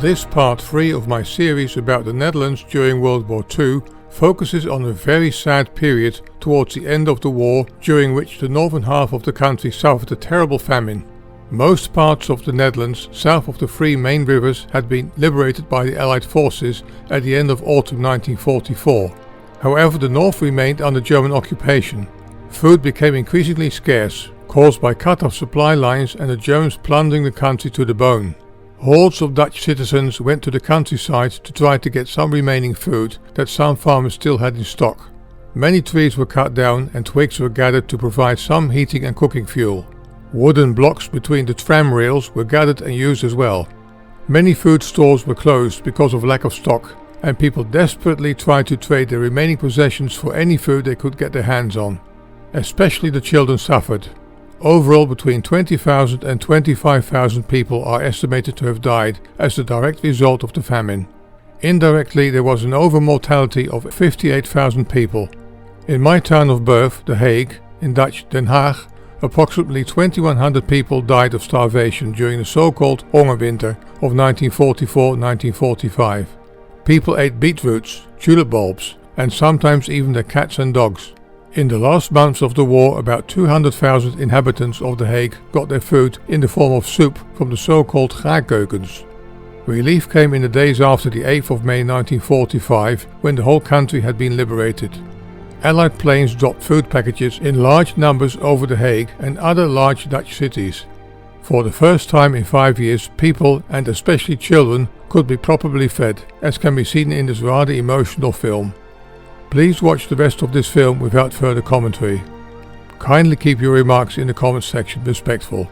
This part 3 of my series about the Netherlands during World War II focuses on a very sad period towards the end of the war, during which the northern half of the country suffered a terrible famine. Most parts of the Netherlands south of the three main rivers had been liberated by the Allied forces at the end of autumn 1944. However, the north remained under German occupation. Food became increasingly scarce, caused by cut-off supply lines and the Germans plundering the country to the bone. Hordes of Dutch citizens went to the countryside to try to get some remaining food that some farmers still had in stock. Many trees were cut down and twigs were gathered to provide some heating and cooking fuel. Wooden blocks between the tram rails were gathered and used as well. Many food stores were closed because of lack of stock, and people desperately tried to trade their remaining possessions for any food they could get their hands on. Especially the children suffered. Overall, between 20,000 and 25,000 people are estimated to have died as a direct result of the famine. Indirectly, there was an over-mortality of 58,000 people. In my town of birth, The Hague, in Dutch Den Haag, approximately 2,100 people died of starvation during the so-called Hongerwinter of 1944-1945. People ate beetroots, tulip bulbs, and sometimes even their cats and dogs. In the last months of the war, about 200,000 inhabitants of The Hague got their food in the form of soup from the so-called gaarkeukens. Relief came in the days after the 8th of May 1945, when the whole country had been liberated. Allied planes dropped food packages in large numbers over The Hague and other large Dutch cities. For the first time in 5 years, people, and especially children, could be properly fed, as can be seen in this rather emotional film. Please watch the rest of this film without further commentary. Kindly keep your remarks in the comments section respectful.